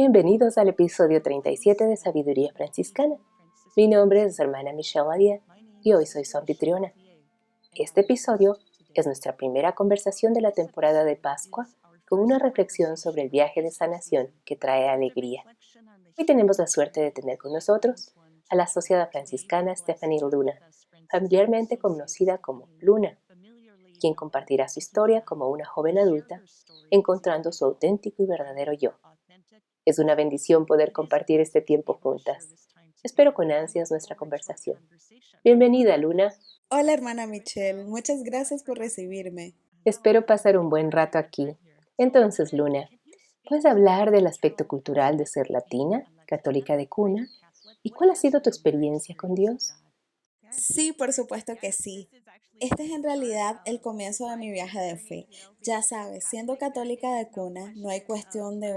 Bienvenidos al episodio 37 de Sabiduría Franciscana. Mi nombre es hermana Michelle Adia y hoy soy su anfitriona. Este episodio es nuestra primera conversación de la temporada de Pascua con una reflexión sobre el viaje de sanación que trae alegría. Hoy tenemos la suerte de tener con nosotros a la asociada franciscana Stephanie Luna, familiarmente conocida como Luna, quien compartirá su historia como una joven adulta, encontrando su auténtico y verdadero yo. Es una bendición poder compartir este tiempo juntas. Espero con ansias nuestra conversación. Bienvenida, Luna. Hola hermana Michelle, muchas gracias por recibirme. Espero pasar un buen rato aquí. Entonces, Luna, ¿puedes hablar del aspecto cultural de ser latina, católica de cuna? ¿Y cuál ha sido tu experiencia con Dios? Sí, por supuesto que sí. Este es en realidad el comienzo de mi viaje de fe. Ya sabes, siendo católica de cuna, no hay cuestión de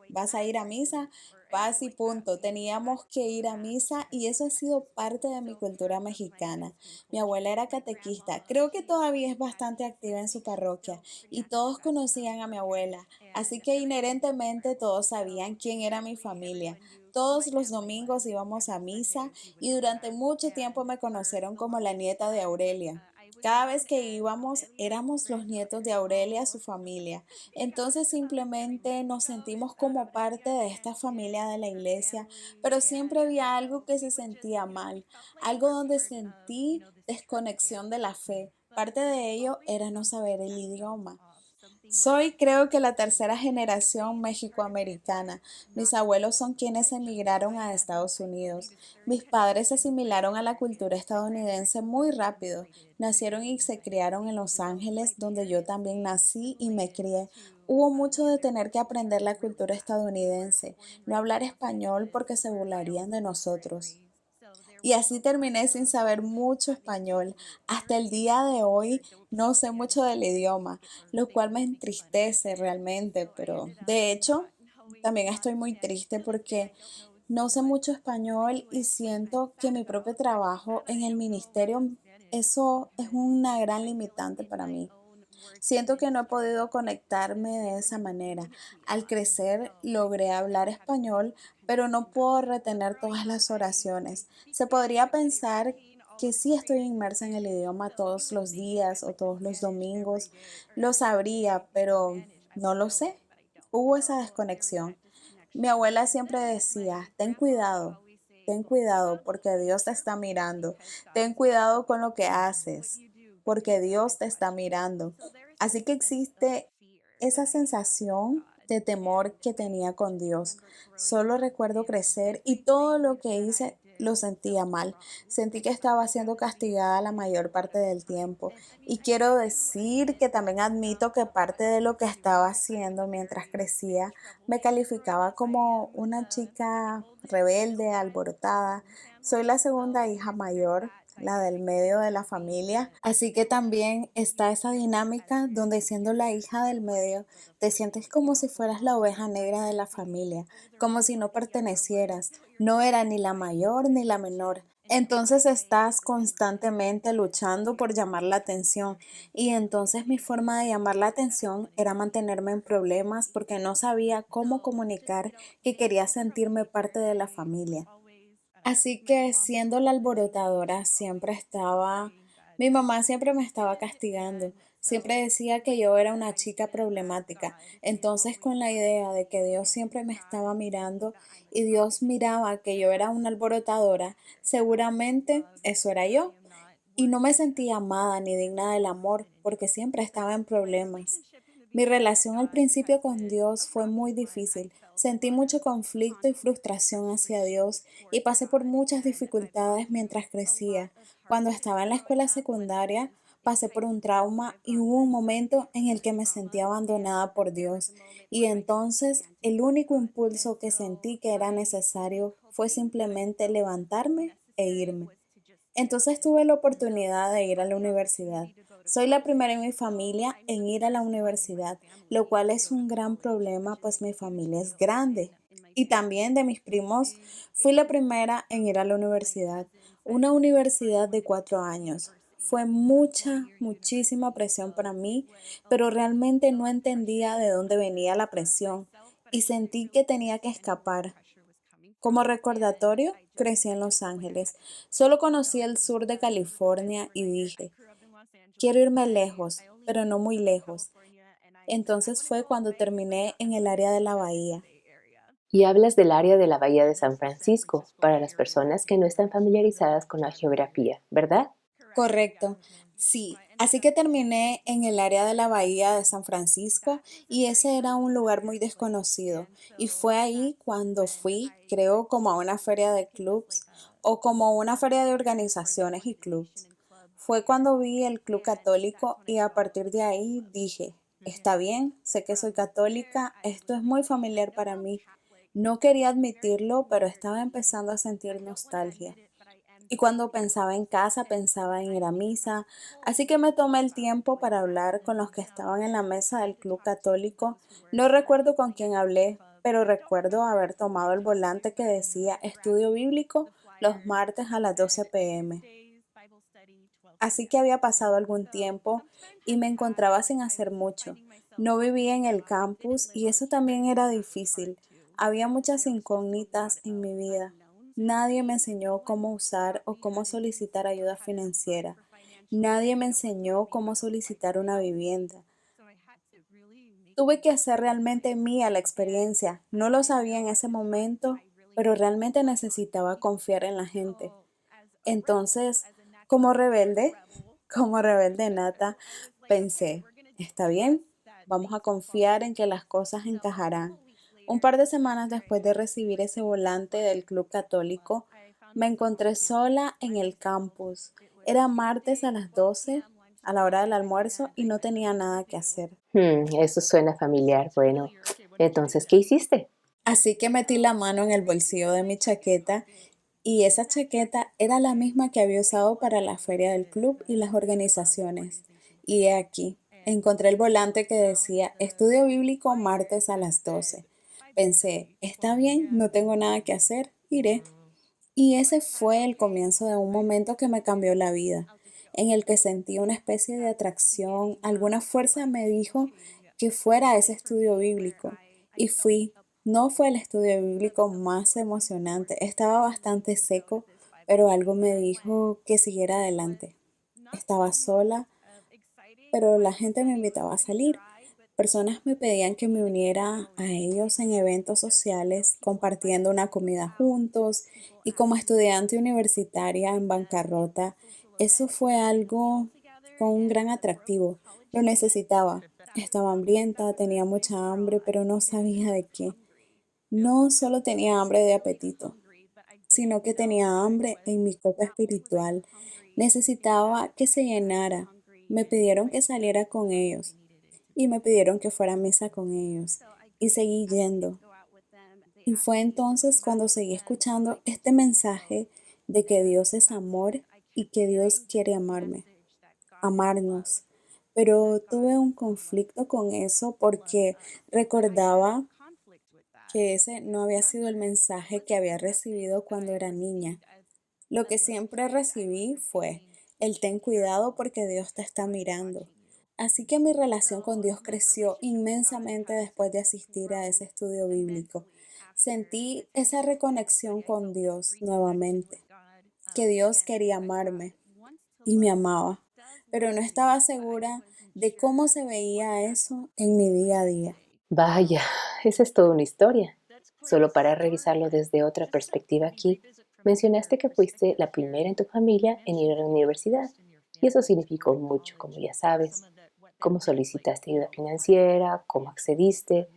vas a ir a misa, vas y punto. Teníamos que ir a misa y eso ha sido parte de mi cultura mexicana. Mi abuela era catequista, creo que todavía es bastante activa en su parroquia y todos conocían a mi abuela, así que inherentemente todos sabían quién era mi familia. Todos los domingos íbamos a misa y durante mucho tiempo me conocieron como la nieta de Aurelia. Cada vez que íbamos, éramos los nietos de Aurelia, su familia. Entonces simplemente nos sentimos como parte de esta familia de la iglesia, pero siempre había algo que se sentía mal, algo donde sentí desconexión de la fe. Parte de ello era no saber el idioma. Soy, creo que la tercera generación mexicoamericana. Mis abuelos son quienes emigraron a Estados Unidos. Mis padres se asimilaron a la cultura estadounidense muy rápido. Nacieron y se criaron en Los Ángeles, donde yo también nací y me crié. Hubo mucho de tener que aprender la cultura estadounidense, no hablar español porque se burlarían de nosotros. Y así terminé sin saber mucho español. Hasta el día de hoy no sé mucho del idioma, lo cual me entristece realmente, pero de hecho también estoy muy triste porque no sé mucho español y siento que mi propio trabajo en el ministerio, eso es una gran limitante para mí. Siento que no he podido conectarme de esa manera. Al crecer logré hablar español, pero no puedo retener todas las oraciones. Se podría pensar que sí estoy inmersa en el idioma todos los días o todos los domingos. Lo sabría, pero no lo sé. Hubo esa desconexión. Mi abuela siempre decía, ten cuidado porque Dios te está mirando, ten cuidado con lo que haces, porque Dios te está mirando. Así que existe esa sensación de temor que tenía con Dios. Solo recuerdo crecer y todo lo que hice lo sentía mal. Sentí que estaba siendo castigada la mayor parte del tiempo. Y quiero decir que también admito que parte de lo que estaba haciendo mientras crecía me calificaba como una chica rebelde, alborotada. Soy la segunda hija mayor, la del medio de la familia, así que también está esa dinámica donde siendo la hija del medio te sientes como si fueras la oveja negra de la familia, como si no pertenecieras, no era ni la mayor ni la menor. Entonces estás constantemente luchando por llamar la atención y entonces mi forma de llamar la atención era mantenerme en problemas porque no sabía cómo comunicar que quería sentirme parte de la familia. Así que siendo la alborotadora mi mamá siempre me estaba castigando, siempre decía que yo era una chica problemática. Entonces con la idea de que Dios siempre me estaba mirando y Dios miraba que yo era una alborotadora, seguramente eso era yo. Y no me sentía amada ni digna del amor porque siempre estaba en problemas. Mi relación al principio con Dios fue muy difícil. Sentí mucho conflicto y frustración hacia Dios y pasé por muchas dificultades mientras crecía. Cuando estaba en la escuela secundaria, pasé por un trauma y hubo un momento en el que me sentí abandonada por Dios. Y entonces el único impulso que sentí que era necesario fue simplemente levantarme e irme. Entonces tuve la oportunidad de ir a la universidad. Soy la primera en mi familia en ir a la universidad, lo cual es un gran problema, pues mi familia es grande. Y también de mis primos, fui la primera en ir a la universidad, una universidad de 4 años. Fue muchísima presión para mí, pero realmente no entendía de dónde venía la presión. y sentí que tenía que escapar. Como recordatorio, crecí en Los Ángeles. Solo conocí el sur de California y dije, quiero irme lejos, pero no muy lejos. Entonces fue cuando terminé en el área de la bahía. Y hablas del área de la Bahía de San Francisco, para las personas que no están familiarizadas con la geografía, ¿verdad? Correcto, sí. Así que terminé en el área de la bahía de San Francisco y ese era un lugar muy desconocido. Y fue ahí cuando fui, creo, como a una feria de clubs o como una feria de organizaciones y clubs. Fue cuando vi el Club Católico y a partir de ahí dije, está bien, sé que soy católica, esto es muy familiar para mí. No quería admitirlo, pero estaba empezando a sentir nostalgia. Y cuando pensaba en casa, pensaba en ir a misa, así que me tomé el tiempo para hablar con los que estaban en la mesa del Club Católico. No recuerdo con quién hablé, pero recuerdo haber tomado el volante que decía Estudio Bíblico los martes a las 12 p.m. Así que había pasado algún tiempo y me encontraba sin hacer mucho. No vivía en el campus y eso también era difícil. Había muchas incógnitas en mi vida. Nadie me enseñó cómo usar o cómo solicitar ayuda financiera. Nadie me enseñó cómo solicitar una vivienda. Tuve que hacer realmente mía la experiencia. No lo sabía en ese momento, pero realmente necesitaba confiar en la gente. Entonces, como rebelde, como rebelde nata, pensé, está bien, vamos a confiar en que las cosas encajarán. Un par de semanas después de recibir ese volante del Club Católico, me encontré sola en el campus. Era martes a las 12, a la hora del almuerzo, y no tenía nada que hacer. Eso suena familiar. Bueno, entonces, ¿qué hiciste? Así que metí la mano en el bolsillo de mi chaqueta y esa chaqueta era la misma que había usado para la feria del club y las organizaciones. Y he aquí, encontré el volante que decía Estudio Bíblico martes a las 12. Pensé, está bien, no tengo nada que hacer, iré. Y ese fue el comienzo de un momento que me cambió la vida, en el que sentí una especie de atracción, alguna fuerza me dijo que fuera a ese estudio bíblico. Y fui. No fue el estudio bíblico más emocionante, estaba bastante seco, pero algo me dijo que siguiera adelante. Estaba sola, pero la gente me invitaba a salir. Personas me pedían que me uniera a ellos en eventos sociales, compartiendo una comida juntos y como estudiante universitaria en bancarrota, eso fue algo con un gran atractivo. Lo necesitaba. Estaba hambrienta, tenía mucha hambre, pero no sabía de qué. No solo tenía hambre de apetito, sino que tenía hambre en mi copa espiritual. Necesitaba que se llenara. Me pidieron que saliera con ellos y me pidieron que fuera a misa con ellos. Y seguí yendo. Y fue entonces cuando seguí escuchando este mensaje de que Dios es amor y que Dios quiere amarme, amarnos. Pero tuve un conflicto con eso porque recordaba que ese no había sido el mensaje que había recibido cuando era niña. Lo que siempre recibí fue el ten cuidado porque Dios te está mirando. Así que mi relación con Dios creció inmensamente después de asistir a ese estudio bíblico. Sentí esa reconexión con Dios nuevamente, que Dios quería amarme y me amaba, pero no estaba segura de cómo se veía eso en mi día a día. Vaya, esa es toda una historia. Solo para revisarlo desde otra perspectiva aquí, mencionaste que fuiste la primera en tu familia en ir a la universidad, y eso significó mucho, como ya sabes. ¿Cómo solicitaste ayuda financiera? ¿Cómo accediste?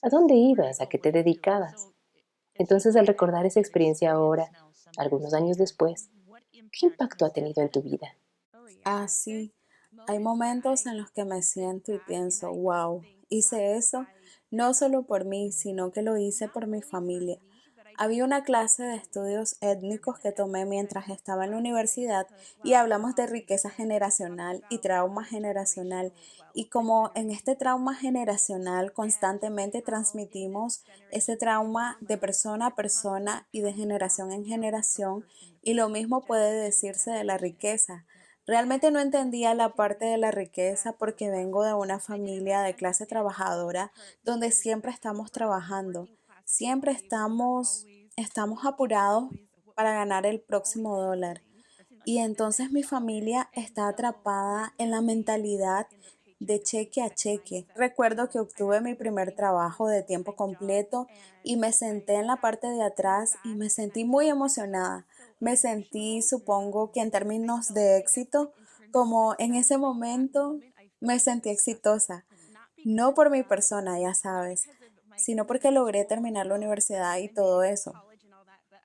¿A dónde ibas? ¿A qué te dedicabas? Entonces, al recordar esa experiencia ahora, algunos años después, ¿qué impacto ha tenido en tu vida? Ah, sí. Hay momentos en los que me siento y pienso, wow, hice eso no solo por mí, sino que lo hice por mi familia. Había una clase de estudios étnicos que tomé mientras estaba en la universidad y hablamos de riqueza generacional y trauma generacional. Y como en este trauma generacional constantemente transmitimos ese trauma de persona a persona y de generación en generación, y lo mismo puede decirse de la riqueza. Realmente no entendía la parte de la riqueza porque vengo de una familia de clase trabajadora donde siempre estamos trabajando, siempre estamos apurados para ganar el próximo dólar. Y entonces mi familia está atrapada en la mentalidad de cheque a cheque. Recuerdo que obtuve mi primer trabajo de tiempo completo y me senté en la parte de atrás y me sentí muy emocionada. Me sentí, supongo que en términos de éxito, como en ese momento me sentí exitosa. No por mi persona, ya sabes, sino porque logré terminar la universidad y todo eso.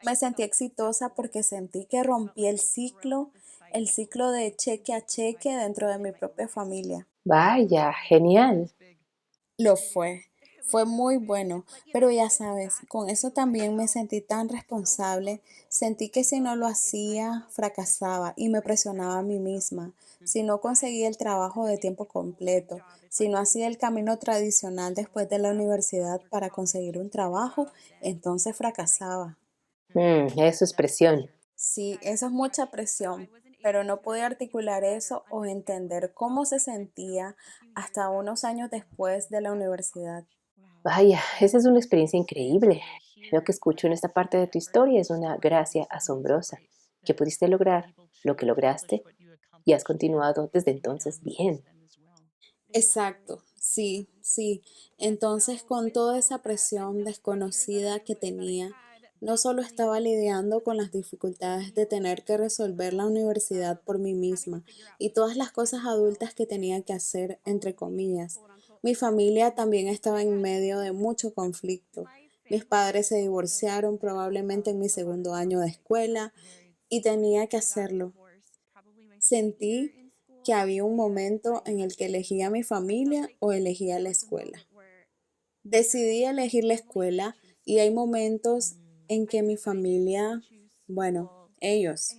Me sentí exitosa porque sentí que rompí el ciclo de cheque a cheque dentro de mi propia familia. Vaya, genial. Lo fue muy bueno, pero ya sabes, con eso también me sentí tan responsable, sentí que si no lo hacía, fracasaba y me presionaba a mí misma. Si no conseguía el trabajo de tiempo completo, si no hacía el camino tradicional después de la universidad para conseguir un trabajo, entonces fracasaba. Eso es presión. Sí, eso es mucha presión, pero no pude articular eso o entender cómo se sentía hasta unos años después de la universidad. Vaya, esa es una experiencia increíble. Lo que escucho en esta parte de tu historia es una gracia asombrosa, que pudiste lograr lo que lograste y has continuado desde entonces bien. Exacto, sí, sí. Entonces, con toda esa presión desconocida que tenía, no solo estaba lidiando con las dificultades de tener que resolver la universidad por mí misma y todas las cosas adultas que tenía que hacer, entre comillas. Mi familia también estaba en medio de mucho conflicto. Mis padres se divorciaron probablemente en mi segundo año de escuela y tenía que hacerlo. Sentí que había un momento en el que elegía a mi familia o elegía la escuela. Decidí elegir la escuela y hay momentos en que mi familia, bueno, ellos,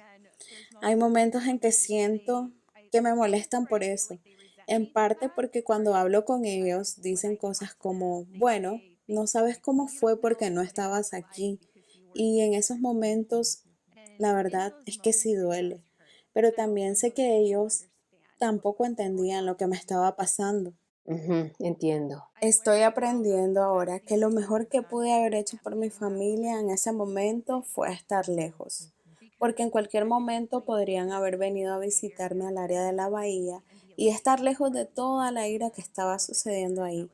hay momentos en que siento que me molestan por eso. En parte porque cuando hablo con ellos dicen cosas como, bueno, no sabes cómo fue porque no estabas aquí. Y en esos momentos, la verdad es que sí duele. Pero también sé que ellos tampoco entendían lo que me estaba pasando. Ujú, entiendo. Estoy aprendiendo ahora que lo mejor que pude haber hecho por mi familia en ese momento fue estar lejos, porque en cualquier momento podrían haber venido a visitarme al área de la bahía y estar lejos de toda la ira que estaba sucediendo ahí.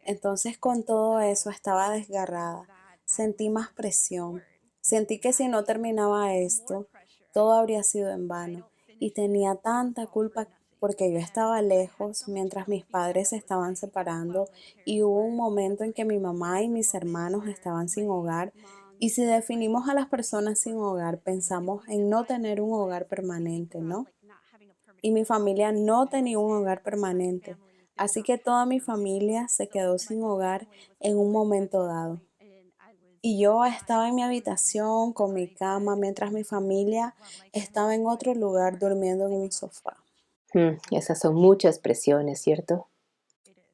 Entonces con todo eso estaba desgarrada, sentí más presión, sentí que si no terminaba esto, todo habría sido en vano y tenía tanta culpa porque yo estaba lejos mientras mis padres se estaban separando y hubo un momento en que mi mamá y mis hermanos estaban sin hogar y si definimos a las personas sin hogar, pensamos en no tener un hogar permanente, ¿no? Y mi familia no tenía un hogar permanente, así que toda mi familia se quedó sin hogar en un momento dado. Y yo estaba en mi habitación con mi cama mientras mi familia estaba en otro lugar durmiendo en un sofá. Esas son muchas presiones, ¿cierto?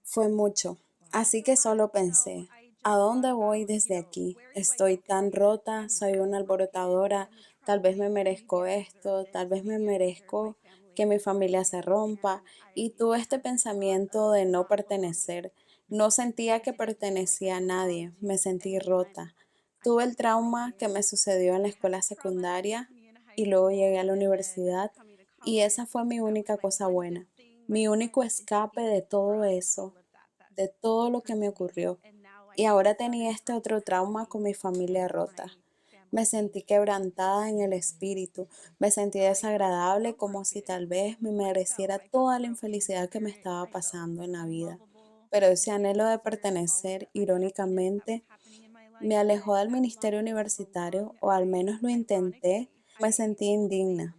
Fue mucho, así que solo pensé, ¿a dónde voy desde aquí? Estoy tan rota, soy una alborotadora, tal vez me merezco esto, tal vez me merezco que mi familia se rompa. Y tuve este pensamiento de no pertenecer. No sentía que pertenecía a nadie, me sentí rota. Tuve el trauma que me sucedió en la escuela secundaria y luego llegué a la universidad y esa fue mi única cosa buena, mi único escape de todo eso, de todo lo que me ocurrió. Y ahora tenía este otro trauma con mi familia rota. Me sentí quebrantada en el espíritu, me sentí desagradable como si tal vez me mereciera toda la infelicidad que me estaba pasando en la vida. Pero ese anhelo de pertenecer, irónicamente, me alejó del ministerio universitario, o al menos lo intenté. Me sentí indigna.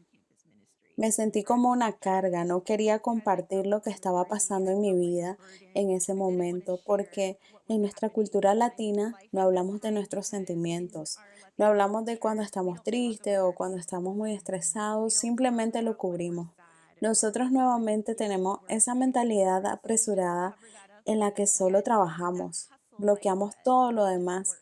Me sentí como una carga, no quería compartir lo que estaba pasando en mi vida en ese momento, porque en nuestra cultura latina no hablamos de nuestros sentimientos, no hablamos de cuando estamos tristes o cuando estamos muy estresados, simplemente lo cubrimos. Nosotros nuevamente tenemos esa mentalidad apresurada en la que solo trabajamos, bloqueamos todo lo demás,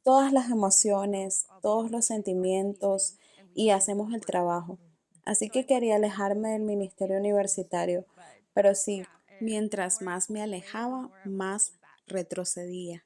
todas las emociones, todos los sentimientos y hacemos el trabajo. así que quería alejarme del ministerio universitario, pero sí, mientras más me alejaba, más retrocedía.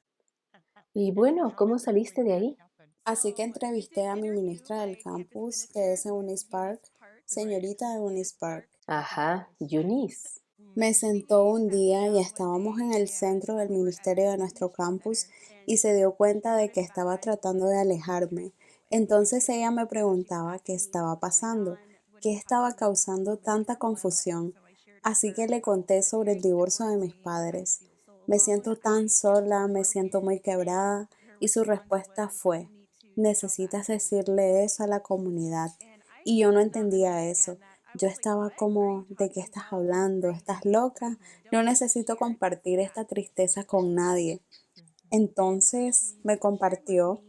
Y bueno, ¿cómo saliste de ahí? Así que entrevisté a mi ministra del campus, que es Eunice Park, señorita Eunice Park. Ajá, Eunice. Me sentó un día y estábamos en el centro del ministerio de nuestro campus y se dio cuenta de que estaba tratando de alejarme. Entonces ella me preguntaba qué estaba pasando, qué estaba causando tanta confusión. Así que le conté sobre el divorcio de mis padres. Me siento tan sola, me siento muy quebrada y su respuesta fue, necesitas decirle eso a la comunidad. Y yo no entendía eso. Yo estaba como, ¿de qué estás hablando? ¿Estás loca? No necesito compartir esta tristeza con nadie. Entonces me compartió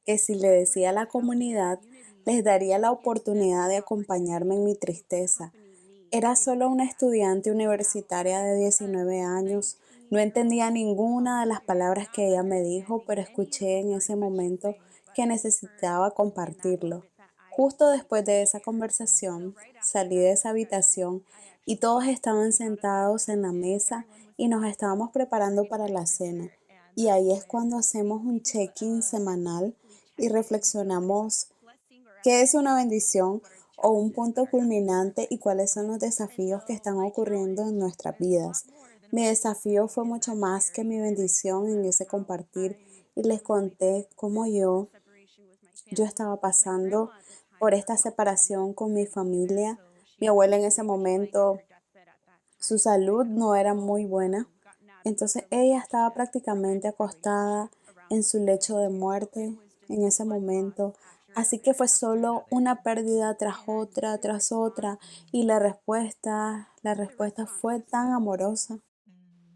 que si le decía a la comunidad, les daría la oportunidad de acompañarme en mi tristeza. Era solo una estudiante universitaria de 19 años. No entendía ninguna de las palabras que ella me dijo, pero escuché en ese momento que necesitaba compartirlo. Justo después de esa conversación, salí de esa habitación y todos estaban sentados en la mesa y nos estábamos preparando para la cena. Y ahí es cuando hacemos un check-in semanal y reflexionamos qué es una bendición o un punto culminante y cuáles son los desafíos que están ocurriendo en nuestras vidas. Mi desafío fue mucho más que mi bendición en ese compartir y les conté cómo yo estaba pasando por esta separación con mi familia. Mi abuela en ese momento, su salud no era muy buena, entonces ella estaba prácticamente acostada en su lecho de muerte en ese momento. Así que fue solo una pérdida tras otra, y la respuesta fue tan amorosa.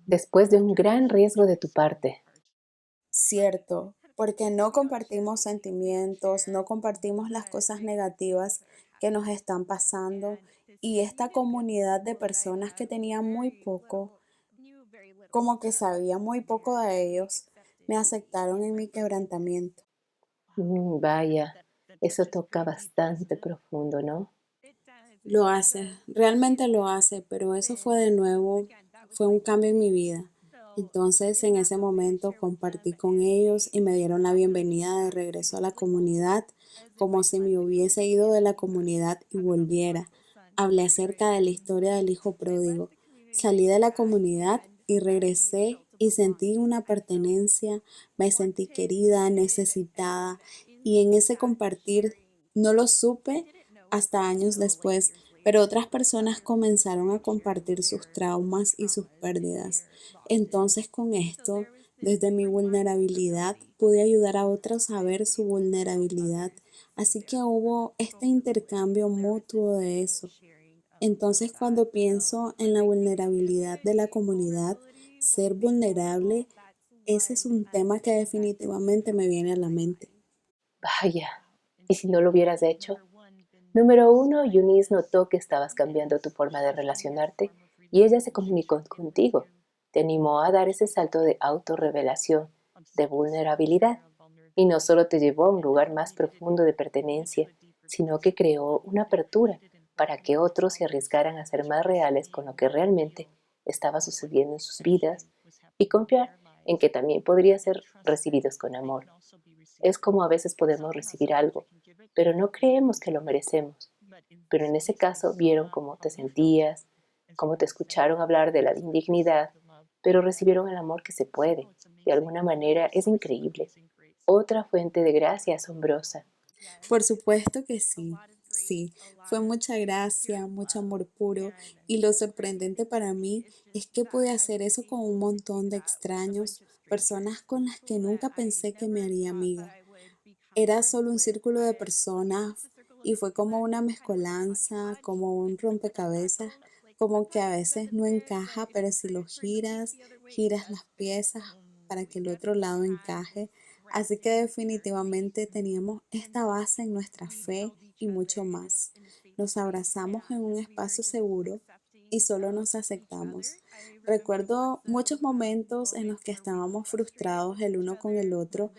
Después de un gran riesgo de tu parte. Cierto, porque no compartimos sentimientos, no compartimos las cosas negativas que nos están pasando, y esta comunidad de personas que tenía muy poco, como que sabía muy poco de ellos, me aceptaron en mi quebrantamiento. Vaya, eso toca bastante profundo, ¿no? Lo hace, realmente lo hace, pero eso fue de nuevo, fue un cambio en mi vida. Entonces, en ese momento compartí con ellos y me dieron la bienvenida de regreso a la comunidad, como si me hubiese ido de la comunidad y volviera. Hablé acerca de la historia del hijo pródigo. Salí de la comunidad y regresé y sentí una pertenencia, me sentí querida, necesitada, y en ese compartir no lo supe hasta años después, pero otras personas comenzaron a compartir sus traumas y sus pérdidas. Entonces, con esto, desde mi vulnerabilidad, pude ayudar a otros a ver su vulnerabilidad. Así que hubo este intercambio mutuo de eso. Entonces, cuando pienso en la vulnerabilidad de la comunidad, ser vulnerable, ese es un tema que definitivamente me viene a la mente. Vaya, ¿y si no lo hubieras hecho? Número uno, Eunice notó que estabas cambiando tu forma de relacionarte y ella se comunicó contigo. Te animó a dar ese salto de autorrevelación, de vulnerabilidad. Y no solo te llevó a un lugar más profundo de pertenencia, sino que creó una apertura para que otros se arriesgaran a ser más reales con lo que realmente estaba sucediendo en sus vidas y confiar en que también podría ser recibidos con amor. Es como a veces podemos recibir algo, pero no creemos que lo merecemos. Pero en ese caso vieron cómo te sentías, cómo te escucharon hablar de la indignidad, pero recibieron el amor que se puede. De alguna manera es increíble. Otra fuente de gracia asombrosa. Por supuesto que sí, sí, fue mucha gracia, mucho amor puro, y lo sorprendente para mí es que pude hacer eso con un montón de extraños, personas con las que nunca pensé que me haría amiga. Era solo un círculo de personas y fue como una mezcolanza, como un rompecabezas, como que a veces no encaja, pero si lo giras, giras las piezas para que el otro lado encaje. Así que definitivamente teníamos esta base en nuestra fe y mucho más. Nos abrazamos en un espacio seguro y solo nos aceptamos. Recuerdo muchos momentos en los que estábamos frustrados el uno con el otro.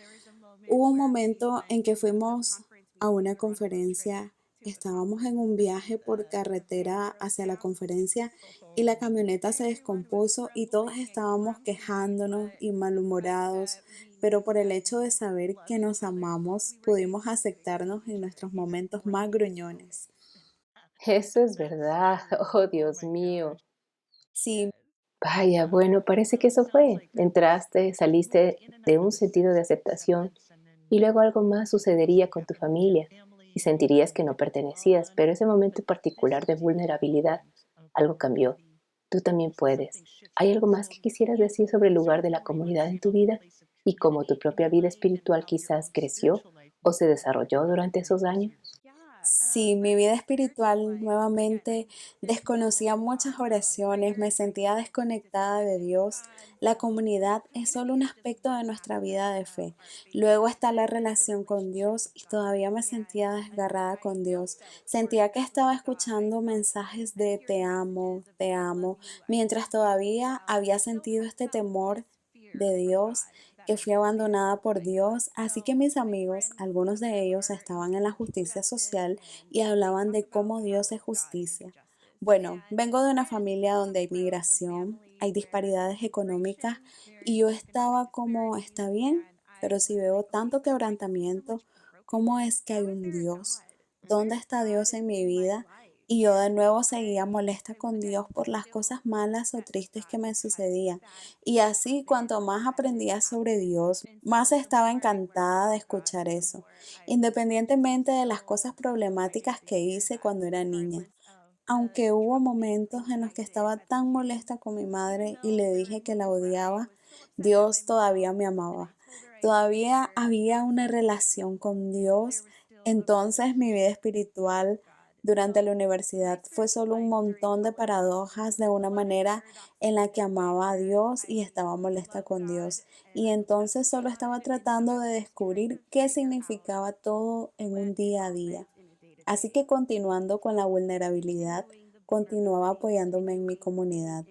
Hubo un momento en que fuimos a una conferencia Estábamos en un viaje por carretera hacia la conferencia y la camioneta se descompuso y todos estábamos quejándonos y malhumorados, pero por el hecho de saber que nos amamos, pudimos aceptarnos en nuestros momentos más gruñones. Eso es verdad. Oh, Dios mío. Sí, Vaya, bueno, parece que eso fue. Entraste, saliste de un sentido de aceptación y luego algo más sucedería con tu familia y sentirías que no pertenecías, pero ese momento particular de vulnerabilidad, algo cambió. Tú también puedes. ¿Hay algo más que quisieras decir sobre el lugar de la comunidad en tu vida y cómo tu propia vida espiritual quizás creció o se desarrolló durante esos años? sí, mi vida espiritual nuevamente desconocía muchas oraciones, me sentía desconectada de Dios. La comunidad es solo un aspecto de nuestra vida de fe. Luego está la relación con Dios y todavía me sentía desgarrada con Dios. Sentía que estaba escuchando mensajes de te amo, mientras todavía había sentido este temor de Dios, que fui abandonada por Dios, así que mis amigos, algunos de ellos estaban en la justicia social y hablaban de cómo Dios es justicia. Bueno, vengo de una familia donde hay migración, hay disparidades económicas y yo estaba como, está bien, pero si veo tanto quebrantamiento, ¿cómo es que hay un Dios? ¿Dónde está Dios en mi vida? Y yo de nuevo seguía molesta con Dios por las cosas malas o tristes que me sucedían. Y así, cuanto más aprendía sobre Dios, más estaba encantada de escuchar eso, independientemente de las cosas problemáticas que hice cuando era niña. Aunque hubo momentos en los que estaba tan molesta con mi madre y le dije que la odiaba, Dios todavía me amaba. Todavía había una relación con Dios. Entonces mi vida espiritual durante la universidad fue solo un montón de paradojas de una manera en la que amaba a Dios y estaba molesta con Dios. Y entonces solo estaba tratando de descubrir qué significaba todo en un día a día. Así que continuando con la vulnerabilidad, continuaba apoyándome en mi comunidad.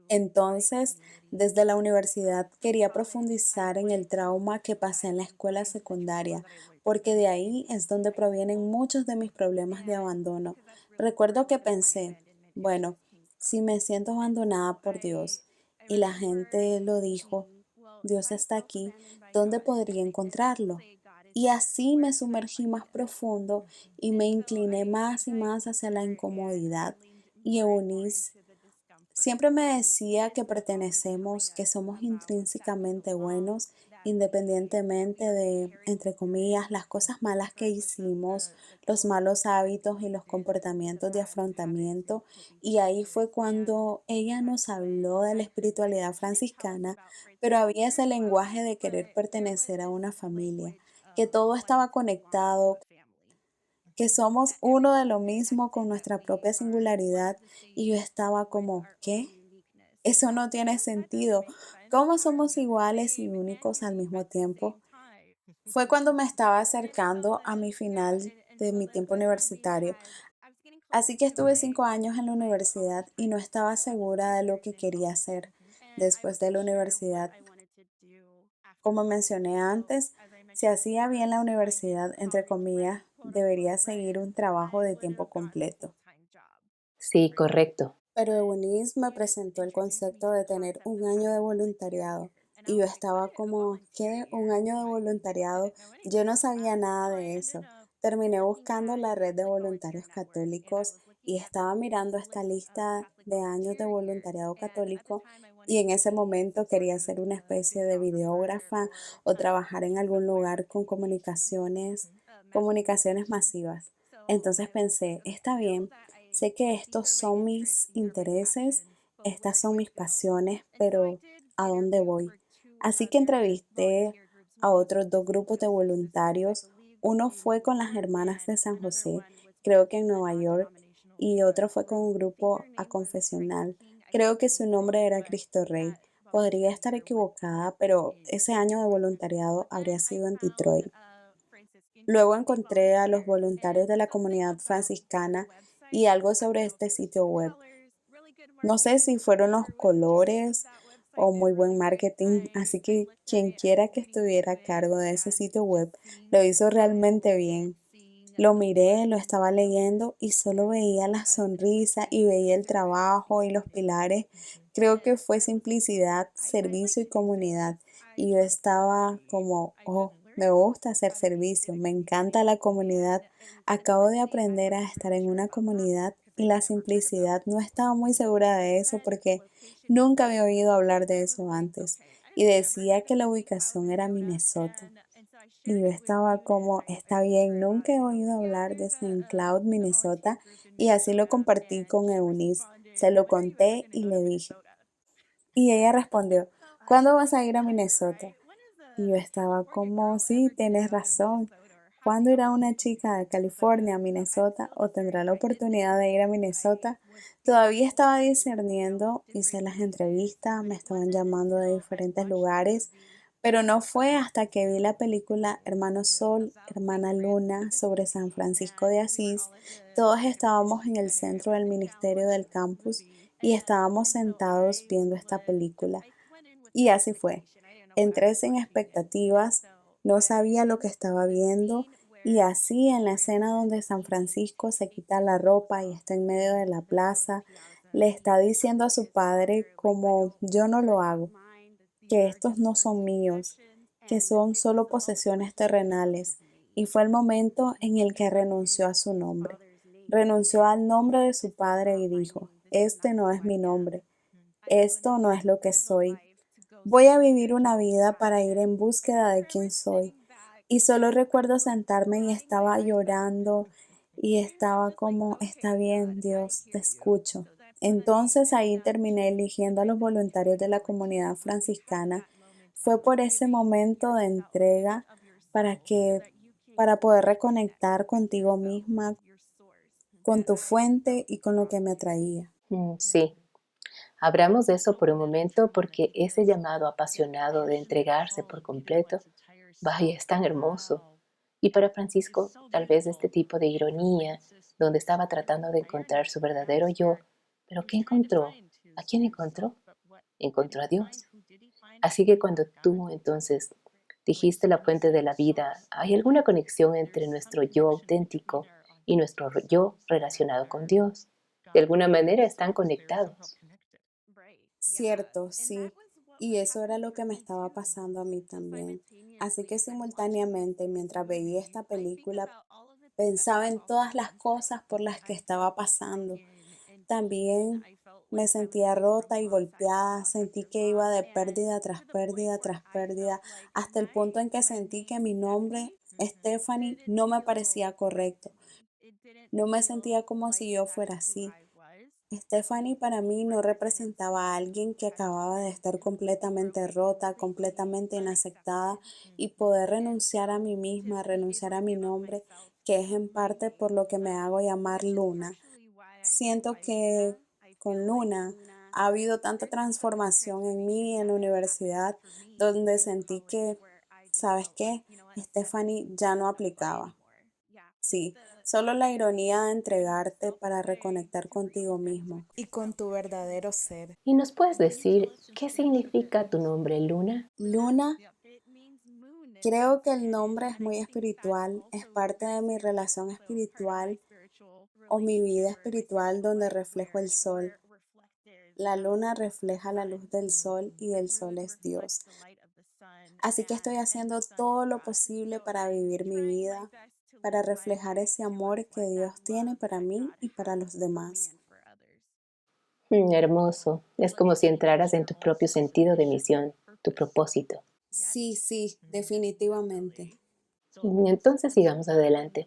Entonces, desde la universidad quería profundizar en el trauma que pasé en la escuela secundaria, porque de ahí es donde provienen muchos de mis problemas de abandono. Recuerdo que pensé, bueno, si me siento abandonada por Dios y la gente lo dijo, Dios está aquí, ¿dónde podría encontrarlo? Y así me sumergí más profundo y me incliné más y más hacia la incomodidad. Y Eunice siempre me decía que pertenecemos, que somos intrínsecamente buenos, independientemente de, entre comillas, las cosas malas que hicimos, los malos hábitos y los comportamientos de afrontamiento. Y ahí fue cuando ella nos habló de la espiritualidad franciscana, pero había ese lenguaje de querer pertenecer a una familia, que todo estaba conectado, que somos uno de lo mismo con nuestra propia singularidad. Y yo estaba como, ¿qué? Eso no tiene sentido. ¿Cómo somos iguales y únicos al mismo tiempo? Fue cuando me estaba acercando a mi final de mi tiempo universitario. Así que estuve 5 años en la universidad y no estaba segura de lo que quería hacer después de la universidad. Como mencioné antes, si hacía bien la universidad, entre comillas, debería seguir un trabajo de tiempo completo. Sí, correcto. Pero Eunice me presentó el concepto de tener un año de voluntariado y yo estaba como, ¿qué? ¿Un año de voluntariado? Yo no sabía nada de eso. Terminé buscando la red de voluntarios católicos y estaba mirando esta lista de años de voluntariado católico y en ese momento quería ser una especie de videógrafa o trabajar en algún lugar con comunicaciones masivas. Entonces pensé, está bien. Sé que estos son mis intereses, estas son mis pasiones, pero ¿a dónde voy? Así que entrevisté a otros dos grupos de voluntarios. Uno fue con las Hermanas de San José, creo que en Nueva York, y otro fue con un grupo a confesional. Creo que su nombre era Cristo Rey. Podría estar equivocada, pero ese año de voluntariado habría sido en Detroit. Luego encontré a los voluntarios de la comunidad franciscana y algo sobre este sitio web. No sé si fueron los colores o muy buen marketing, así que quien quiera que estuviera a cargo de ese sitio web lo hizo realmente bien. Lo miré, lo estaba leyendo y solo veía la sonrisa y veía el trabajo y los pilares. Creo que fue simplicidad, servicio y comunidad. Y yo estaba como, oh, me gusta hacer servicio, me encanta la comunidad. Acabo de aprender a estar en una comunidad y la simplicidad. No estaba muy segura de eso porque nunca había oído hablar de eso antes. Y decía que la ubicación era Minnesota. Y yo estaba como, está bien, nunca he oído hablar de Saint Cloud, Minnesota, y así lo compartí con Eunice. Se lo conté y le dije. Y ella respondió, ¿cuándo vas a ir a Minnesota? Y yo estaba como, sí, tienes razón. ¿Cuándo irá una chica de California a Minnesota o tendrá la oportunidad de ir a Minnesota? Todavía estaba discerniendo, hice las entrevistas, me estaban llamando de diferentes lugares, pero no fue hasta que vi la película Hermano Sol, Hermana Luna sobre San Francisco de Asís. Todos estábamos en el centro del ministerio del campus y estábamos sentados viendo esta película. Y así fue. Entré sin expectativas, no sabía lo que estaba viendo y así en la escena donde San Francisco se quita la ropa y está en medio de la plaza, le está diciendo a su padre como yo no lo hago, que estos no son míos, que son solo posesiones terrenales. Y fue el momento en el que renunció a su nombre. Renunció al nombre de su padre y dijo, este no es mi nombre, esto no es lo que soy. Voy a vivir una vida para ir en búsqueda de quién soy. Y solo recuerdo sentarme y estaba llorando y estaba como, está bien, Dios, te escucho. Entonces ahí terminé eligiendo a los voluntarios de la comunidad franciscana. Fue por ese momento de entrega para que, para poder reconectar contigo misma, con tu fuente y con lo que me atraía. Sí, hablamos de eso por un momento porque ese llamado apasionado de entregarse por completo, vaya, es tan hermoso. Y para Francisco, tal vez este tipo de ironía, donde estaba tratando de encontrar su verdadero yo, pero ¿qué encontró? ¿A quién encontró? Encontró a Dios. Así que cuando tú entonces dijiste la fuente de la vida, ¿hay alguna conexión entre nuestro yo auténtico y nuestro yo relacionado con Dios? De alguna manera están conectados. Cierto, sí. Y eso era lo que me estaba pasando a mí también. Así que simultáneamente, mientras veía esta película, pensaba en todas las cosas por las que estaba pasando. También me sentía rota y golpeada, sentí que iba de pérdida tras pérdida tras pérdida, hasta el punto en que sentí que mi nombre, Stephanie, no me parecía correcto. No me sentía como si yo fuera así. Stephanie para mí no representaba a alguien que acababa de estar completamente rota, completamente inaceptada y poder renunciar a mí misma, renunciar a mi nombre, que es en parte por lo que me hago llamar Luna. Siento que con Luna ha habido tanta transformación en mí en la universidad, donde sentí que, ¿sabes qué? Stephanie ya no aplicaba. Sí, solo la ironía de entregarte para reconectar contigo mismo y con tu verdadero ser. ¿Y nos puedes decir qué significa tu nombre, Luna? Luna, creo que el nombre es muy espiritual, es parte de mi relación espiritual o mi vida espiritual donde reflejo el sol. La luna refleja la luz del sol y el sol es Dios. Así que estoy haciendo todo lo posible para vivir mi vida, para reflejar ese amor que Dios tiene para mí y para los demás. Hermoso. Es como si entraras en tu propio sentido de misión, tu propósito. Sí, sí, definitivamente. Entonces sigamos adelante.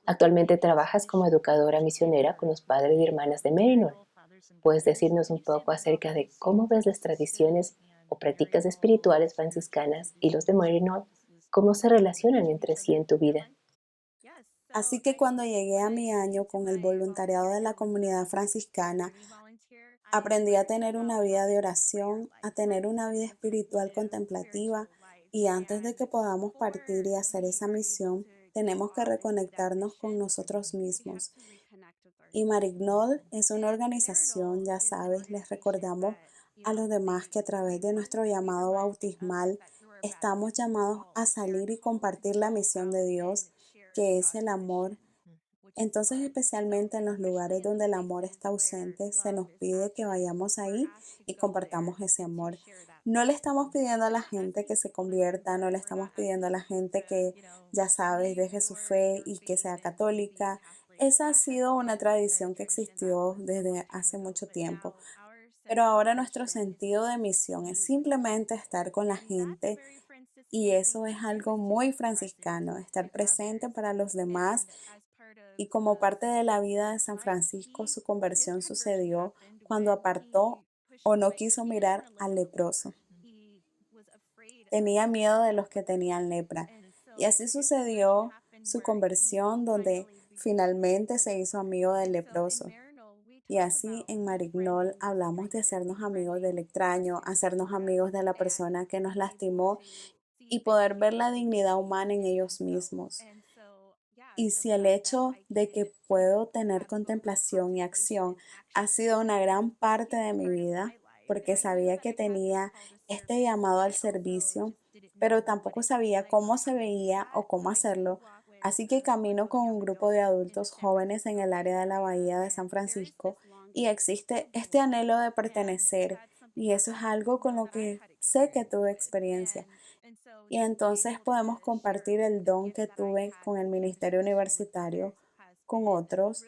Actualmente trabajas como educadora misionera con los padres y hermanas de Maryknoll. ¿Puedes decirnos un poco acerca de cómo ves las tradiciones o prácticas espirituales franciscanas y los de Maryknoll? ¿Cómo se relacionan entre sí en tu vida? Así que cuando llegué a mi año con el voluntariado de la comunidad franciscana, aprendí a tener una vida de oración, a tener una vida espiritual contemplativa y antes de que podamos partir y hacer esa misión, tenemos que reconectarnos con nosotros mismos. Y Maryknoll es una organización, ya sabes, les recordamos a los demás que a través de nuestro llamado bautismal estamos llamados a salir y compartir la misión de Dios. que es el amor. Entonces, especialmente en los lugares donde el amor está ausente, se nos pide que vayamos ahí y compartamos ese amor. No le estamos pidiendo a la gente que se convierta, no le estamos pidiendo a la gente que, ya sabes, deje su fe y que sea católica. Esa ha sido una tradición que existió desde hace mucho tiempo. Pero ahora nuestro sentido de misión es simplemente estar con la gente y eso es algo muy franciscano, estar presente para los demás y como parte de la vida de San Francisco, su conversión sucedió cuando apartó o no quiso mirar al leproso. Tenía miedo de los que tenían lepra. Y así sucedió su conversión donde finalmente se hizo amigo del leproso. Y así en Marignol hablamos de hacernos amigos del extraño, hacernos amigos de la persona que nos lastimó y poder ver la dignidad humana en ellos mismos. Y si el hecho de que puedo tener contemplación y acción ha sido una gran parte de mi vida, porque sabía que tenía este llamado al servicio, pero tampoco sabía cómo se veía o cómo hacerlo, así que camino con un grupo de adultos jóvenes en el área de la Bahía de San Francisco y existe este anhelo de pertenecer, y eso es algo con lo que sé que tuve experiencia. Y entonces podemos compartir el don que tuve con el ministerio universitario con otros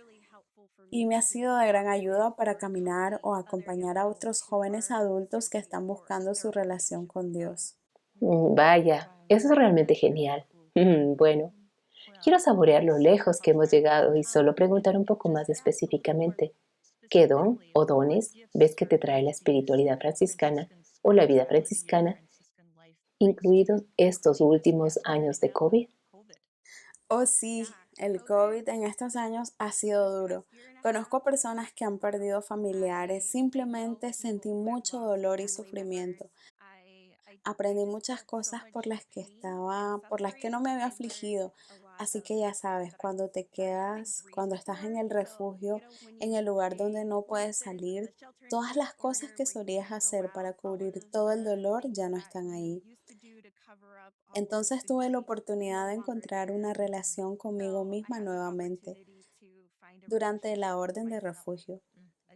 y me ha sido de gran ayuda para caminar o acompañar a otros jóvenes adultos que están buscando su relación con Dios. Vaya, eso es realmente genial. Bueno, quiero saborear lo lejos que hemos llegado y solo preguntar un poco más específicamente, ¿qué don o dones ves que te trae la espiritualidad franciscana o la vida franciscana, incluidos estos últimos años de COVID? Oh, sí, el COVID en estos años ha sido duro. Conozco personas que han perdido familiares, simplemente sentí mucho dolor y sufrimiento. Aprendí muchas cosas por las que no me había afligido. Así que ya sabes, cuando te quedas, cuando estás en el refugio, en el lugar donde no puedes salir, todas las cosas que solías hacer para cubrir todo el dolor ya no están ahí. Entonces tuve la oportunidad de encontrar una relación conmigo misma nuevamente durante la orden de refugio.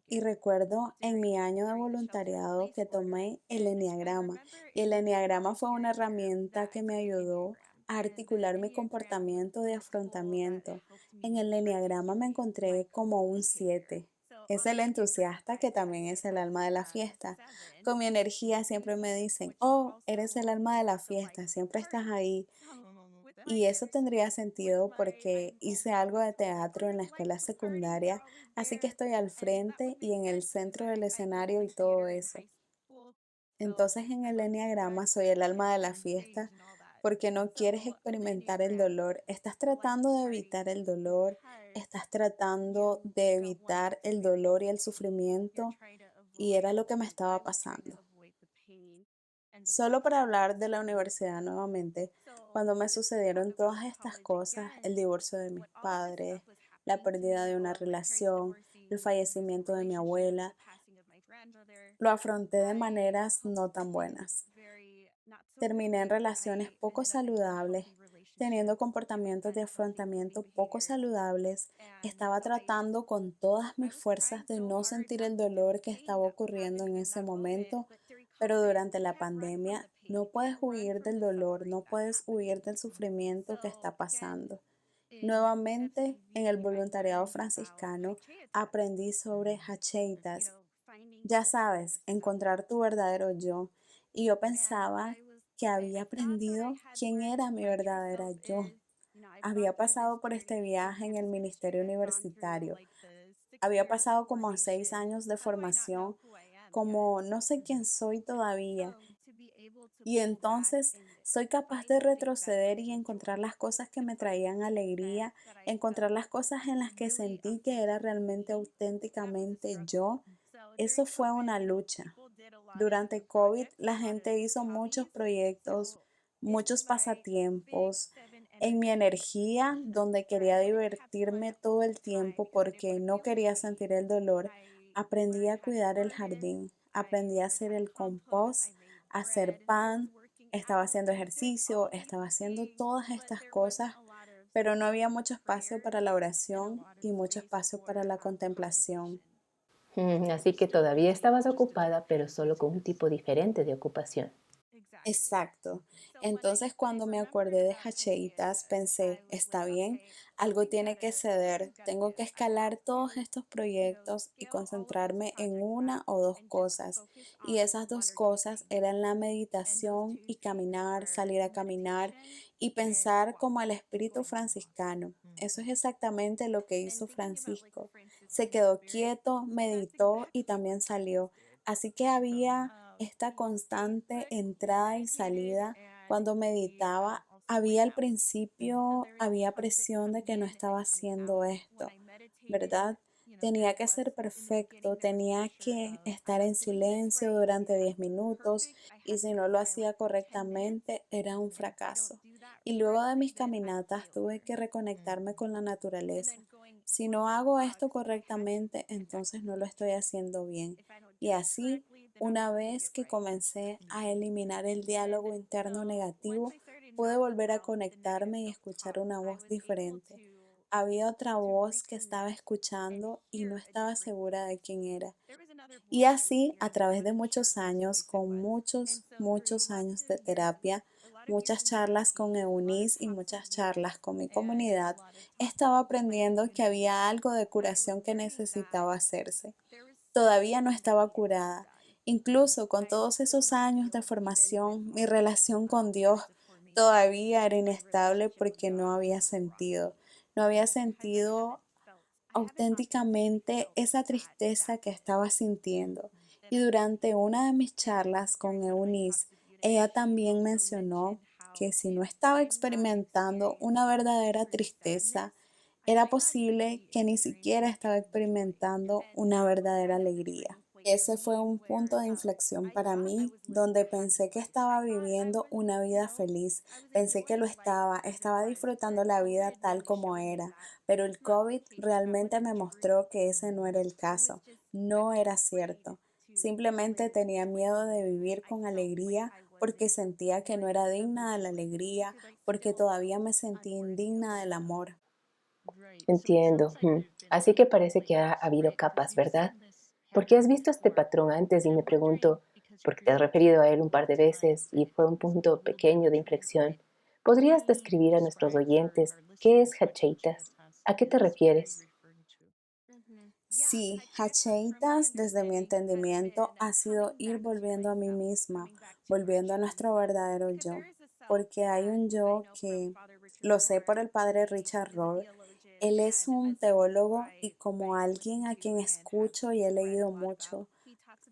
Y recuerdo en mi año de voluntariado que tomé el eneagrama. Y el eneagrama fue una herramienta que me ayudó a articular mi comportamiento de afrontamiento. En el eneagrama me encontré como un 7. Es el entusiasta que también es el alma de la fiesta. Con mi energía siempre me dicen, oh, eres el alma de la fiesta, siempre estás ahí. Y eso tendría sentido porque hice algo de teatro en la escuela secundaria, así que estoy al frente y en el centro del escenario y todo eso. Entonces en el eneagrama soy el alma de la fiesta porque no quieres experimentar el dolor, estás tratando de evitar el dolor, estás tratando de evitar el dolor y el sufrimiento y era lo que me estaba pasando. Solo para hablar de la universidad nuevamente, cuando me sucedieron todas estas cosas, el divorcio de mis padres, la pérdida de una relación, el fallecimiento de mi abuela, lo afronté de maneras no tan buenas. Terminé en relaciones poco saludables, teniendo comportamientos de afrontamiento poco saludables. Estaba tratando con todas mis fuerzas de no sentir el dolor que estaba ocurriendo en ese momento, pero durante la pandemia no puedes huir del dolor, no puedes huir del sufrimiento que está pasando. Nuevamente, en el voluntariado franciscano, aprendí sobre hacheitas, ya sabes, encontrar tu verdadero yo. Y yo pensaba que había aprendido quién era mi verdadera yo. Había pasado por este viaje en el ministerio universitario. Había pasado como 6 años de formación, como no sé quién soy todavía. Y entonces soy capaz de retroceder y encontrar las cosas que me traían alegría, encontrar las cosas en las que sentí que era realmente auténticamente yo. Eso fue una lucha. Durante COVID, la gente hizo muchos proyectos, muchos pasatiempos. En mi energía, donde quería divertirme todo el tiempo porque no quería sentir el dolor, aprendí a cuidar el jardín, aprendí a hacer el compost, a hacer pan, estaba haciendo ejercicio, estaba haciendo todas estas cosas, pero no había mucho espacio para la oración y mucho espacio para la contemplación. Así que todavía estabas ocupada, pero solo con un tipo diferente de ocupación. Exacto. Entonces, cuando me acordé de Hacheitas, pensé, está bien, algo tiene que ceder, tengo que escalar todos estos proyectos y concentrarme en una o dos cosas. Y esas dos cosas eran la meditación y caminar, salir a caminar y pensar como el espíritu franciscano. Eso es exactamente lo que hizo Francisco. Se quedó quieto, meditó y también salió. Así que había esta constante entrada y salida. Cuando meditaba, había al principio, había presión de que no estaba haciendo esto, ¿verdad? Tenía que ser perfecto, tenía que estar en silencio durante 10 minutos y si no lo hacía correctamente era un fracaso. Y luego de mis caminatas tuve que reconectarme con la naturaleza. Si no hago esto correctamente, entonces no lo estoy haciendo bien. Y así, una vez que comencé a eliminar el diálogo interno negativo, pude volver a conectarme y escuchar una voz diferente. Había otra voz que estaba escuchando y no estaba segura de quién era. Y así, a través de muchos años, con muchos años de terapia, muchas charlas con Eunice y muchas charlas con mi comunidad, estaba aprendiendo que había algo de curación que necesitaba hacerse. Todavía no estaba curada. Incluso con todos esos años de formación, mi relación con Dios todavía era inestable porque no había sentido. No había sentido auténticamente esa tristeza que estaba sintiendo. Y durante una de mis charlas con Eunice, ella también mencionó que si no estaba experimentando una verdadera tristeza, era posible que ni siquiera estaba experimentando una verdadera alegría. Ese fue un punto de inflexión para mí, donde pensé que estaba viviendo una vida feliz, pensé que lo estaba disfrutando la vida tal como era, pero el COVID realmente me mostró que ese no era el caso, no era cierto. Simplemente tenía miedo de vivir con alegría porque sentía que no era digna de la alegría, porque todavía me sentía indigna del amor. Entiendo. Así que parece que ha habido capas, ¿verdad? Porque has visto este patrón antes y me pregunto, porque te has referido a él un par de veces y fue un punto pequeño de inflexión. ¿Podrías describir a nuestros oyentes qué es Hacheitas? ¿A qué te refieres? Sí, Hacheitas, desde mi entendimiento, ha sido ir volviendo a mí misma, volviendo a nuestro verdadero yo, porque hay un yo que lo sé por el padre Richard Rohr. Él es un teólogo y como alguien a quien escucho y he leído mucho,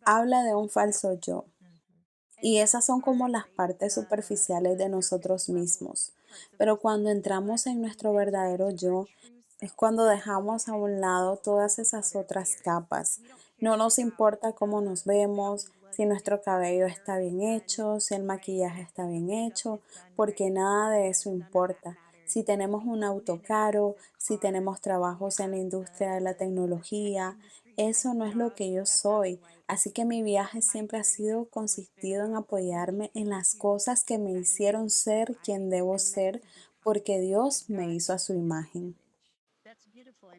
habla de un falso yo. Y esas son como las partes superficiales de nosotros mismos. Pero cuando entramos en nuestro verdadero yo, es cuando dejamos a un lado todas esas otras capas. No nos importa cómo nos vemos, si nuestro cabello está bien hecho, si el maquillaje está bien hecho, porque nada de eso importa. Si tenemos un auto caro, si tenemos trabajos en la industria de la tecnología, eso no es lo que yo soy. Así que mi viaje siempre ha sido consistido en apoyarme en las cosas que me hicieron ser quien debo ser, porque Dios me hizo a su imagen.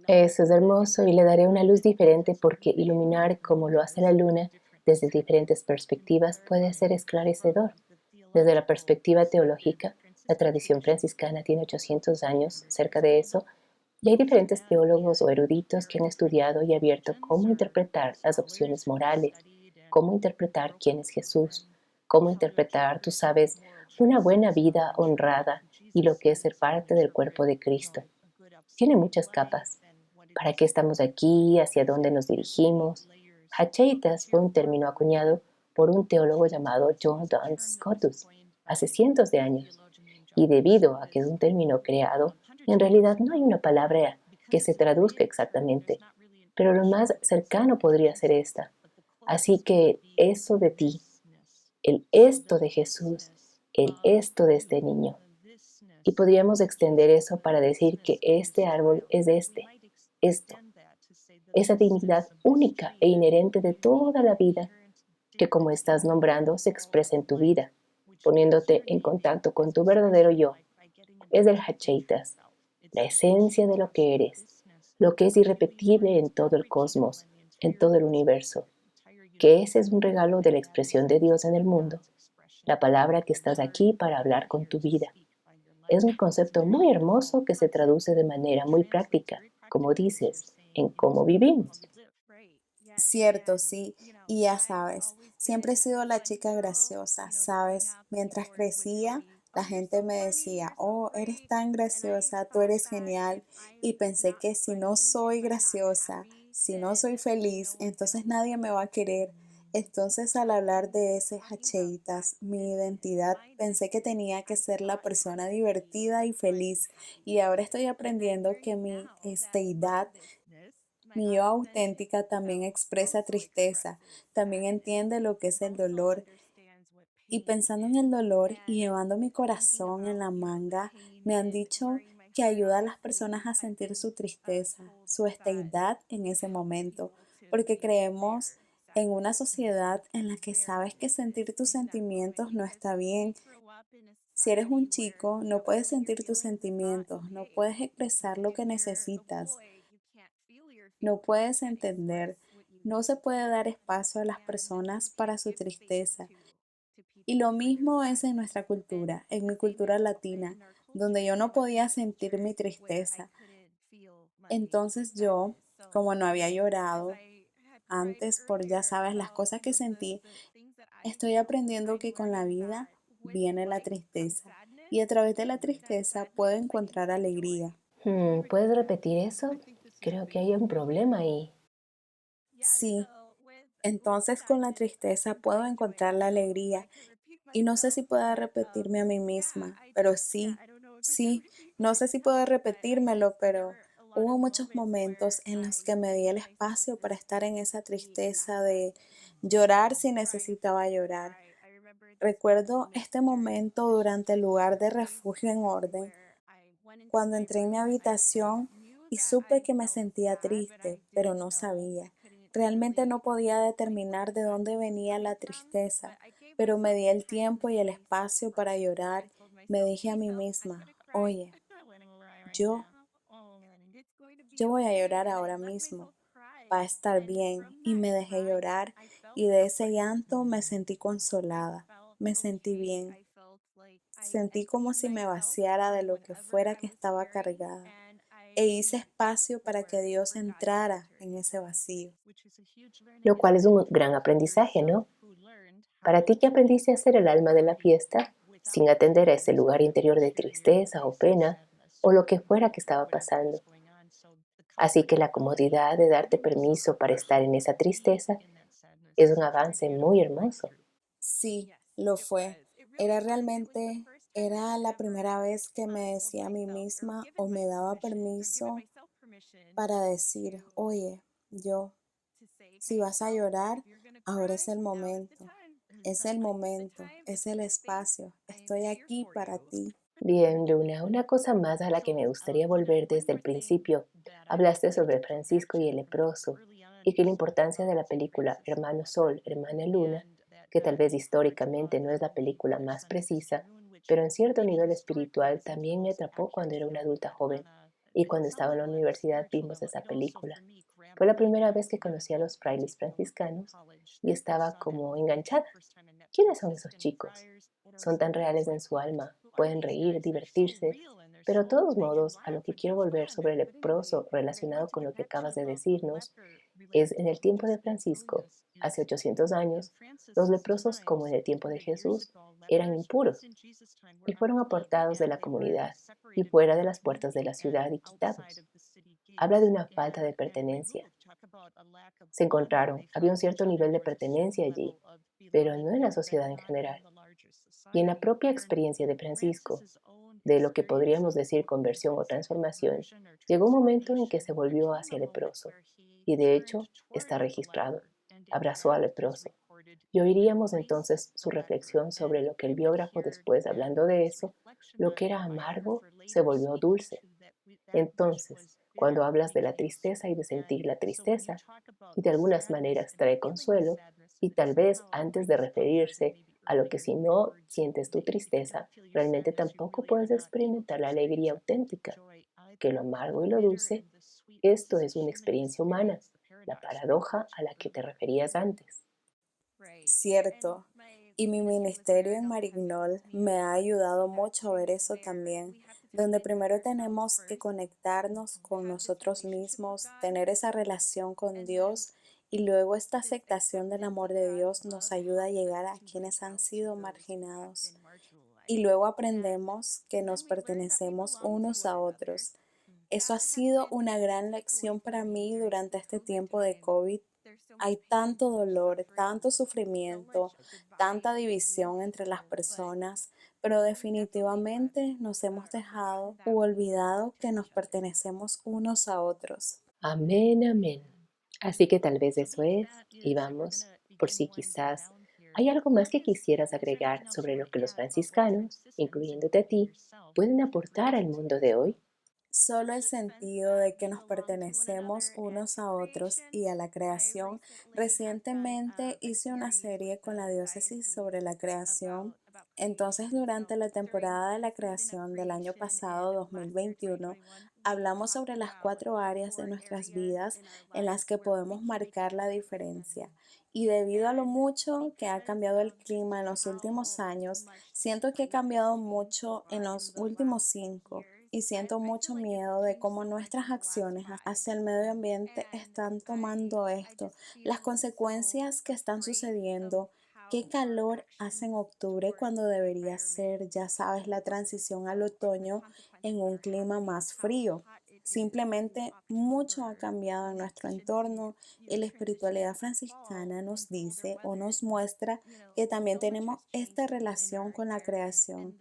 Eso es hermoso y le daré una luz diferente porque iluminar como lo hace la luna desde diferentes perspectivas puede ser esclarecedor. Desde la perspectiva teológica, la tradición franciscana tiene 800 años, cerca de eso, y hay diferentes teólogos o eruditos que han estudiado y abierto cómo interpretar las opciones morales, cómo interpretar quién es Jesús, cómo interpretar, tú sabes, una buena vida honrada y lo que es ser parte del cuerpo de Cristo. Tiene muchas capas. ¿Para qué estamos aquí? ¿Hacia dónde nos dirigimos? Hacheitas fue un término acuñado por un teólogo llamado John Duns Scotus hace cientos de años. Y debido a que es un término creado, en realidad no hay una palabra que se traduzca exactamente, pero lo más cercano podría ser esta. Así que eso de ti, el esto de Jesús, el esto de este niño. Y podríamos extender eso para decir que este árbol es esto, esa dignidad única e inherente de toda la vida que como estás nombrando se expresa en tu vida, poniéndote en contacto con tu verdadero yo. Es del Hacheitas. la esencia de lo que eres, lo que es irrepetible en todo el cosmos, en todo el universo, que ese es un regalo de la expresión de Dios en el mundo, la palabra que estás aquí para hablar con tu vida. Es un concepto muy hermoso que se traduce de manera muy práctica, como dices, en cómo vivimos. Cierto, sí, y ya sabes, siempre he sido la chica graciosa, ¿sabes? Mientras crecía, la gente me decía, oh, eres tan graciosa, tú eres genial, y pensé que si no soy graciosa, si no soy feliz, entonces nadie me va a querer. Entonces, al hablar de ese hacheitas, mi identidad, pensé que tenía que ser la persona divertida y feliz, y ahora estoy aprendiendo que mi esteidad, mi yo auténtica, también expresa tristeza, también entiende lo que es el dolor. Y pensando en el dolor y llevando mi corazón en la manga, me han dicho que ayuda a las personas a sentir su tristeza, su esteidad en ese momento, porque creemos en una sociedad en la que sabes que sentir tus sentimientos no está bien. Si eres un chico, no puedes sentir tus sentimientos, no puedes expresar lo que necesitas, no puedes entender, no se puede dar espacio a las personas para su tristeza. Y lo mismo es en nuestra cultura, en mi cultura latina, donde yo no podía sentir mi tristeza. Entonces yo, como no había llorado antes por, ya sabes, las cosas que sentí, estoy aprendiendo que con la vida viene la tristeza. Y a través de la tristeza puedo encontrar alegría. ¿Puedes repetir eso? Creo que hay un problema ahí. Sí, entonces con la tristeza puedo encontrar la alegría. Y no sé si pueda repetirme a mí misma, pero sí, sí, no sé si puedo repetírmelo, pero hubo muchos momentos en los que me di el espacio para estar en esa tristeza de llorar si necesitaba llorar. Recuerdo este momento durante el lugar de refugio en orden, cuando entré en mi habitación y supe que me sentía triste, pero no sabía. Realmente no podía determinar de dónde venía la tristeza, pero me di el tiempo y el espacio para llorar. Me dije a mí misma, oye, yo, yo voy a llorar ahora mismo, va a estar bien. Y me dejé llorar y de ese llanto me sentí consolada, me sentí bien. Sentí como si me vaciara de lo que fuera que estaba cargada e hice espacio para que Dios entrara en ese vacío. Lo cual es un gran aprendizaje, ¿no? Para ti que aprendiste a ser el alma de la fiesta, sin atender a ese lugar interior de tristeza o pena, o lo que fuera que estaba pasando. Así que la comodidad de darte permiso para estar en esa tristeza es un avance muy hermoso. Sí, lo fue. Era realmente, era la primera vez que me decía a mí misma o me daba permiso para decir, oye, yo, si vas a llorar, ahora es el momento, es el espacio, estoy aquí para ti. Bien, Luna, una cosa más a la que me gustaría volver desde el principio. Hablaste sobre Francisco y el leproso y que la importancia de la película Hermano Sol, Hermana Luna, que tal vez históricamente no es la película más precisa, pero en cierto nivel espiritual también me atrapó cuando era una adulta joven y cuando estaba en la universidad vimos esa película. Fue la primera vez que conocí a los frailes franciscanos y estaba como enganchada. ¿Quiénes son esos chicos? Son tan reales en su alma, pueden reír, divertirse, pero de todos modos, a lo que quiero volver sobre el leproso relacionado con lo que acabas de decirnos, es en el tiempo de Francisco, hace 800 años, los leprosos, como en el tiempo de Jesús, eran impuros y fueron aportados de la comunidad y fuera de las puertas de la ciudad y quitados. Habla de una falta de pertenencia. Se encontraron, había un cierto nivel de pertenencia allí, pero no en la sociedad en general. Y en la propia experiencia de Francisco, de lo que podríamos decir conversión o transformación, llegó un momento en que se volvió hacia el leproso, y de hecho está registrado. Abrazó al leproso. Y oiríamos entonces su reflexión sobre lo que el biógrafo después, hablando de eso, lo que era amargo se volvió dulce. Entonces, cuando hablas de la tristeza y de sentir la tristeza, y de algunas maneras trae consuelo, y tal vez antes de referirse a lo que si no sientes tu tristeza, realmente tampoco puedes experimentar la alegría auténtica. que lo amargo y lo dulce, esto es una experiencia humana, la paradoja a la que te referías antes. Cierto. Y mi ministerio en Marignol me ha ayudado mucho a ver eso también, donde primero tenemos que conectarnos con nosotros mismos, tener esa relación con Dios y luego esta aceptación del amor de Dios nos ayuda a llegar a quienes han sido marginados. Y luego aprendemos que nos pertenecemos unos a otros. Eso ha sido una gran lección para mí durante este tiempo de COVID. Hay tanto dolor, tanto sufrimiento, tanta división entre las personas, pero definitivamente nos hemos dejado u olvidado que nos pertenecemos unos a otros. Amén, amén. Así que tal vez eso es, y vamos, por si quizás hay algo más que quisieras agregar sobre lo que los franciscanos, incluyéndote a ti, pueden aportar al mundo de hoy. Solo el sentido de que nos pertenecemos unos a otros y a la creación. Recientemente hice una serie con la diócesis sobre la creación. Entonces, durante la temporada de la creación del año pasado, 2021, hablamos sobre las 4 áreas de nuestras vidas en las que podemos marcar la diferencia. Y debido a lo mucho que ha cambiado el clima en los últimos años, siento que ha cambiado mucho en los últimos 5 y siento mucho miedo de cómo nuestras acciones hacia el medio ambiente están tomando esto, las consecuencias que están sucediendo. ¿Qué calor hace en octubre cuando debería ser, ya sabes, la transición al otoño en un clima más frío? Simplemente mucho ha cambiado en nuestro entorno y la espiritualidad franciscana nos dice o nos muestra que también tenemos esta relación con la creación.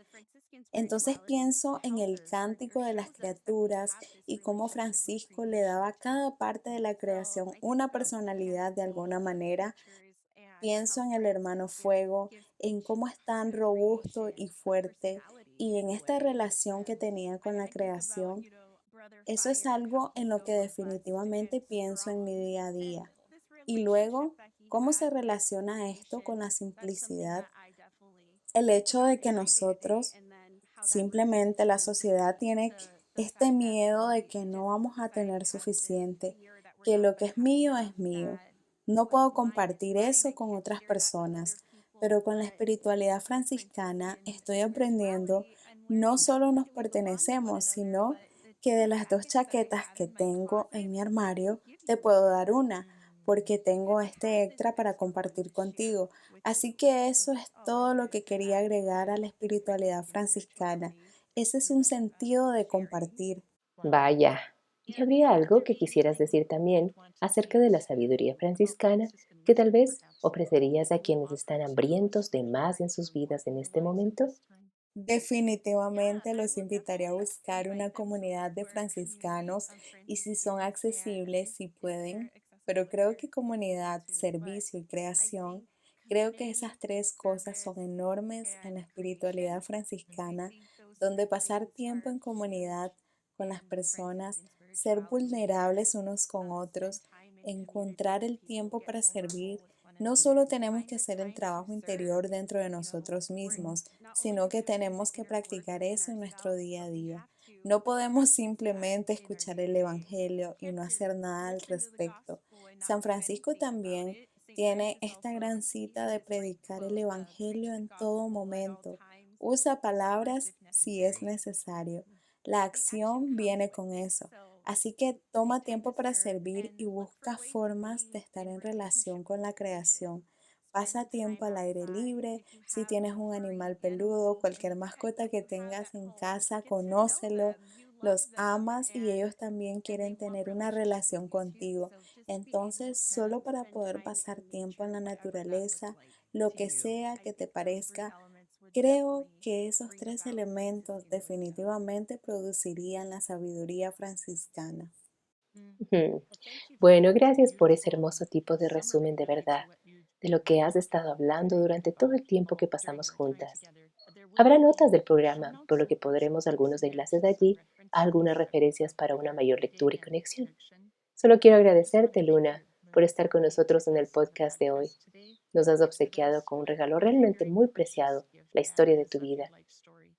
Entonces pienso en el cántico de las criaturas y cómo Francisco le daba a cada parte de la creación una personalidad de alguna manera. Pienso en el hermano fuego, en cómo es tan robusto y fuerte y en esta relación que tenía con la creación. Eso es algo en lo que definitivamente pienso en mi día a día. Y luego, ¿cómo se relaciona esto con la simplicidad? El hecho de que nosotros simplemente la sociedad tiene este miedo de que no vamos a tener suficiente, que lo que es mío es mío. No puedo compartir eso con otras personas, pero con la espiritualidad franciscana estoy aprendiendo no solo nos pertenecemos, sino que de las 2 chaquetas que tengo en mi armario, te puedo dar una, porque tengo este extra para compartir contigo. Así que eso es todo lo que quería agregar a la espiritualidad franciscana. Ese es un sentido de compartir. Vaya, ¿y habría algo que quisieras decir también acerca de la sabiduría franciscana que tal vez ofrecerías a quienes están hambrientos de más en sus vidas en este momento? Definitivamente los invitaría a buscar una comunidad de franciscanos y si son accesibles, si pueden, pero creo que comunidad, servicio y creación, creo que esas 3 cosas son enormes en la espiritualidad franciscana, donde pasar tiempo en comunidad con las personas, ser vulnerables unos con otros, encontrar el tiempo para servir. No solo tenemos que hacer el trabajo interior dentro de nosotros mismos, sino que tenemos que practicar eso en nuestro día a día. No podemos simplemente escuchar el Evangelio y no hacer nada al respecto. San Francisco también tiene esta gran cita de predicar el Evangelio en todo momento. Usa palabras si es necesario. La acción viene con eso. Así que toma tiempo para servir y busca formas de estar en relación con la creación. Pasa tiempo al aire libre. Si tienes un animal peludo, cualquier mascota que tengas en casa, conócelo, los amas y ellos también quieren tener una relación contigo. Entonces, solo para poder pasar tiempo en la naturaleza, lo que sea que te parezca, creo que esos 3 elementos definitivamente producirían la sabiduría franciscana. Ujú. Bueno, gracias por ese hermoso tipo de resumen de verdad, de lo que has estado hablando durante todo el tiempo que pasamos juntas. Habrá notas del programa, por lo que podremos algunos enlaces de allí a algunas referencias para una mayor lectura y conexión. Solo quiero agradecerte, Luna, por estar con nosotros en el podcast de hoy. Nos has obsequiado con un regalo realmente muy preciado, la historia de tu vida.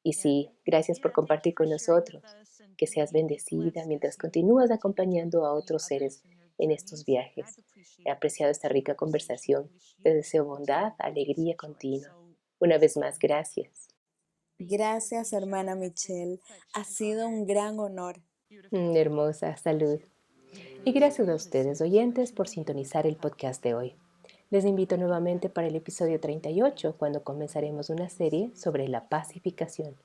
Y sí, gracias por compartir con nosotros. que seas bendecida mientras continúas acompañando a otros seres en estos viajes. He apreciado esta rica conversación. Te deseo bondad, alegría continua. Una vez más, gracias. Gracias, hermana Michelle. Ha sido un gran honor. Hermosa salud. Y gracias a ustedes, oyentes, por sintonizar el podcast de hoy. Les invito nuevamente para el episodio 38, cuando comenzaremos una serie sobre la pacificación,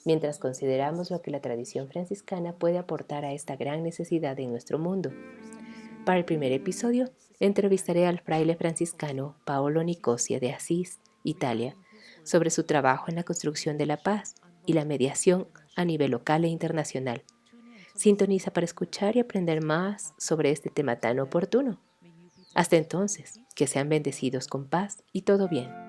mientras consideramos lo que la tradición franciscana puede aportar a esta gran necesidad en nuestro mundo. Para el primer episodio, entrevistaré al fraile franciscano Paolo Nicosia de Asís, Italia, sobre su trabajo en la construcción de la paz y la mediación a nivel local e internacional. Sintoniza para escuchar y aprender más sobre este tema tan oportuno. Hasta entonces, que sean bendecidos con paz y todo bien.